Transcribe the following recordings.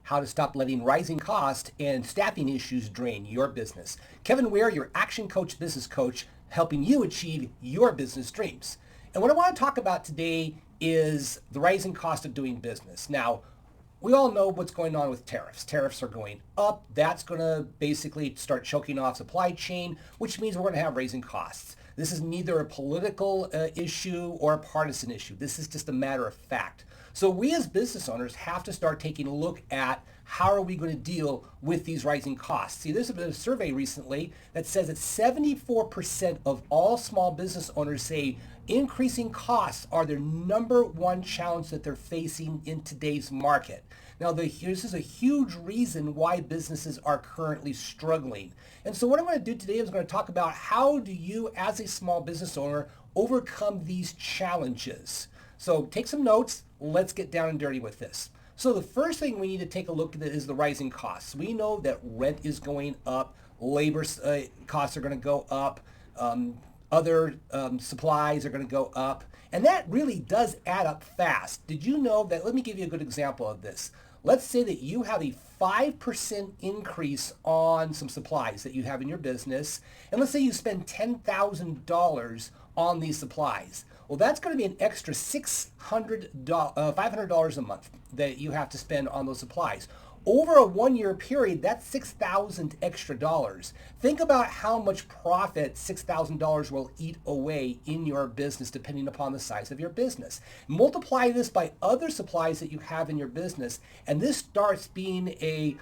how to stop letting rising costs and staffing issues drain your business. Kevin Weir, your action coach, business coach, helping you achieve your business dreams. And what I want to talk about today is the rising cost of doing business. Now, we all know what's going on with tariffs. Tariffs are going up. That's going to basically start choking off supply chain, which means we're going to have rising costs. This is neither a political issue or a partisan issue. This is just a matter of fact. So we as business owners have to start taking a look at how are we going to deal with these rising costs. See, there's been a survey recently that says that 74% of all small business owners say increasing costs are their number one challenge that they're facing in today's market. Now, this is a huge reason why businesses are currently struggling. And so what I'm going to do today is I'm going to talk about how do you, as a small business owner, overcome these challenges. So take some notes. Let's get down and dirty with this. So the first thing we need to take a look at is the rising costs. We know that rent is going up, labor costs are going to go up, other supplies are going to go up, and that really does add up fast. Did you know that? Let me give you a good example of this. Let's say that you have a 5% increase on some supplies that you have in your business, and let's say you spend $10,000 on these supplies. Well, that's going to be an extra $500 a month that you have to spend on those supplies. Over a 1-year period, that's $6,000 extra dollars. Think about how much profit $6,000 will eat away in your business depending upon the size of your business. Multiply this by other supplies that you have in your business, and this starts being a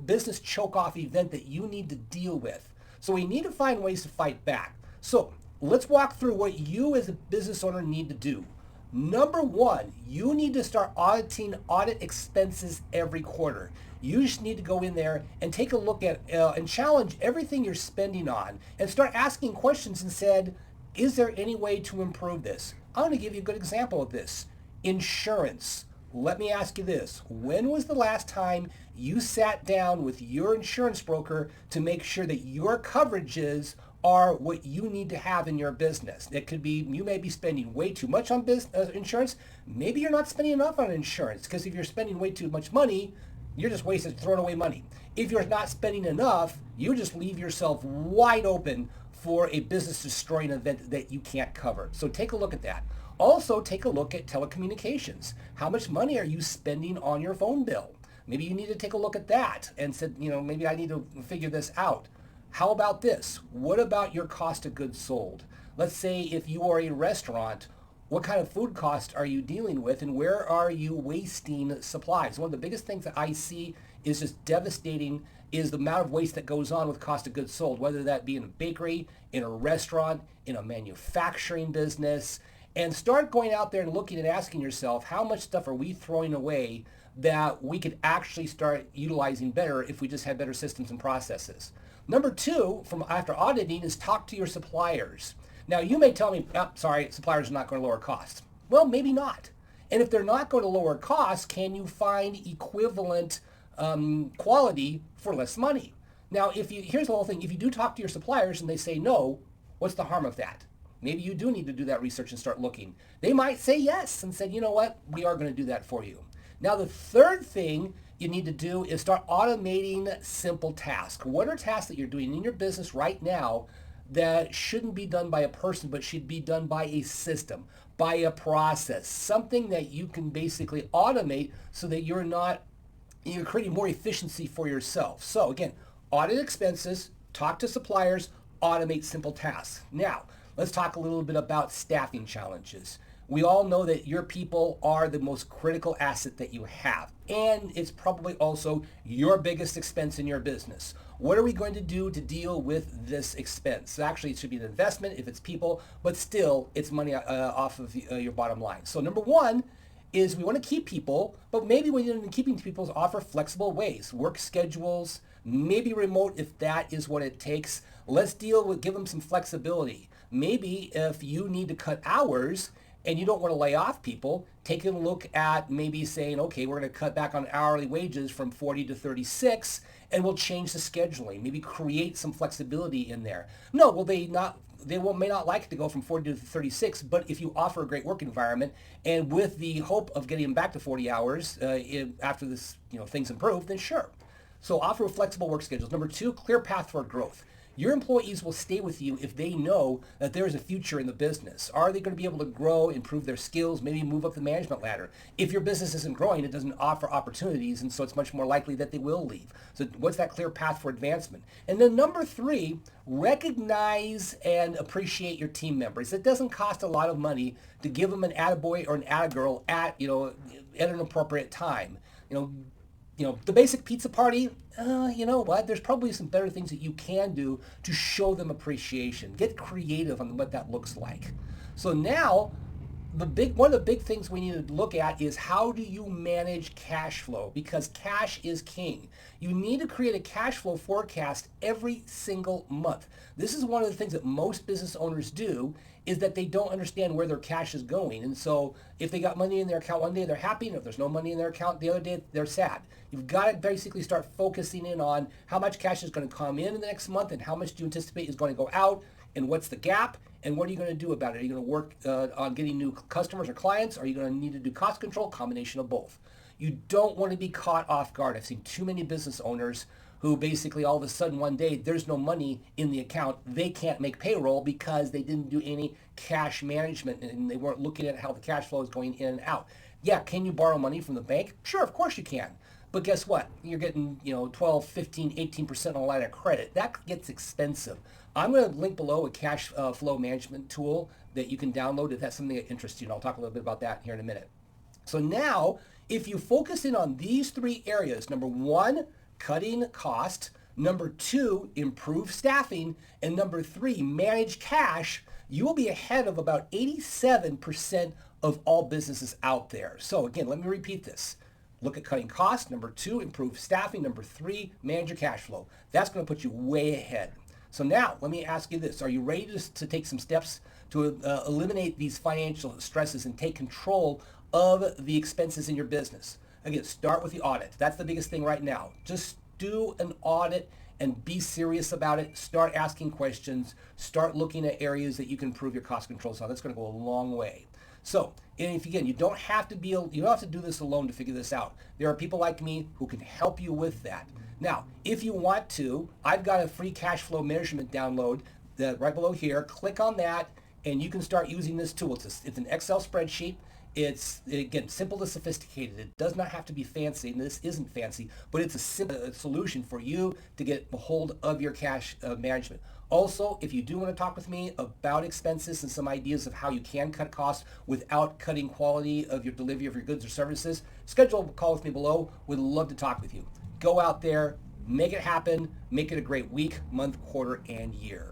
business choke-off event that you need to deal with. So we need to find ways to fight back. So let's walk through what you as a business owner need to do. Number one, you need to start audit expenses every quarter. You just need to go in there and take a look at and challenge everything you're spending on and start asking questions and said, is there any way to improve this? I'm going to give you a good example of this. Insurance. Let me ask you this. When was the last time you sat down with your insurance broker to make sure that your coverages are what you need to have in your business? It could be you may be spending way too much on insurance. Maybe you're not spending enough on insurance, because if you're spending way too much money, you're just throwing away money. If you're not spending enough, you just leave yourself wide open for a business destroying event that you can't cover. So take a look at that. Also, take a look at telecommunications. How much money are you spending on your phone bill? Maybe you need to take a look at that and said, maybe I need to figure this out. How about this? What about your cost of goods sold? Let's say if you are a restaurant, what kind of food cost are you dealing with, and where are you wasting supplies? One of the biggest things that I see is just devastating is the amount of waste that goes on with cost of goods sold, whether that be in a bakery, in a restaurant, in a manufacturing business. And start going out there and looking and asking yourself, how much stuff are we throwing away that we could actually start utilizing better if we just had better systems and processes? Number two, from after auditing, is talk to your suppliers. Now, you may tell me, sorry, suppliers are not going to lower costs. Well, maybe not. And if they're not going to lower costs, can you find equivalent quality for less money? Now, here's the whole thing. If you do talk to your suppliers and they say no, what's the harm of that? Maybe you do need to do that research and start looking. They might say yes and said, you know what, we are going to do that for you. Now, the third thing you need to do is start automating simple tasks. What are tasks that you're doing in your business right now that shouldn't be done by a person, but should be done by a system, by a process, something that you can basically automate so that you're creating more efficiency for yourself. So again, audit expenses, talk to suppliers, automate simple tasks. Now, let's talk a little bit about staffing challenges. We all know that your people are the most critical asset that you have, and it's probably also your biggest expense in your business. What are we going to do to deal with this expense? Actually, it should be an investment if it's people, but still, it's money off of your bottom line. So number one is we want to keep people, but maybe when you're keeping people, offer flexible ways, work schedules, maybe remote if that is what it takes. Let's give them some flexibility. Maybe if you need to cut hours, and you don't want to lay off people, taking a look at maybe saying, okay, we're going to cut back on hourly wages from 40 to 36, and we'll change the scheduling, maybe create some flexibility in there. No, will they not may not like it to go from 40 to 36, but if you offer a great work environment and with the hope of getting them back to 40 hours after this, things improve, then sure. So offer flexible work schedules. Number two, clear path for growth. Your employees will stay with you if they know that there's a future in the business. Are they going to be able to grow, improve their skills, maybe move up the management ladder? If your business isn't growing, it doesn't offer opportunities, and so it's much more likely that they will leave. So what's that clear path for advancement? And then number three, recognize and appreciate your team members. It doesn't cost a lot of money to give them an attaboy or an attagirl at an appropriate time. The basic pizza party, you know what? There's probably some better things that you can do to show them appreciation. Get creative on what that looks like. So now, one of the big things we need to look at is how do you manage cash flow? Because cash is king. You need to create a cash flow forecast every single month. This is one of the things that most business owners do, is that they don't understand where their cash is going. And so if they got money in their account one day, they're happy. And if there's no money in their account the other day, they're sad. You've got to basically start focusing in on how much cash is going to come in the next month and how much do you anticipate is going to go out and what's the gap and what are you going to do about it? Are you going to work on getting new customers or clients? Are you going to need to do cost control? Combination of both. You don't want to be caught off guard. I've seen too many business owners who basically all of a sudden one day there's no money in the account. They can't make payroll because they didn't do any cash management and they weren't looking at how the cash flow is going in and out. Yeah, can you borrow money from the bank? Sure, of course you can. But guess what? You're getting 12, 15, 18% on a line of credit. That gets expensive. I'm going to link below a cash flow management tool that you can download if that's something that interests you. And I'll talk a little bit about that here in a minute. So now, if you focus in on these three areas, number one, cutting cost, number two, improve staffing, and number three, manage cash, you will be ahead of about 87% of all businesses out there. So again, let me repeat this. Look at cutting costs. Number two, improve staffing. Number three, manage your cash flow. That's going to put you way ahead. So now, let me ask you this. Are you ready to take some steps to eliminate these financial stresses and take control of the expenses in your business? Again, start with the audit. That's the biggest thing right now. Just do an audit and be serious about it. Start asking questions. Start looking at areas that you can improve your cost control. So that's going to go a long way. So, and if you don't have to do this alone to figure this out. There are people like me who can help you with that. Now, if you want to, I've got a free cash flow measurement download right below here. Click on that, and you can start using this tool. It's an Excel spreadsheet. It's, again, simple to sophisticated. It does not have to be fancy, and this isn't fancy, but it's a simple solution for you to get a hold of your cash management. Also, if you do want to talk with me about expenses and some ideas of how you can cut costs without cutting quality of your delivery of your goods or services, schedule a call with me below. We'd love to talk with you. Go out there, make it happen, make it a great week, month, quarter, and year.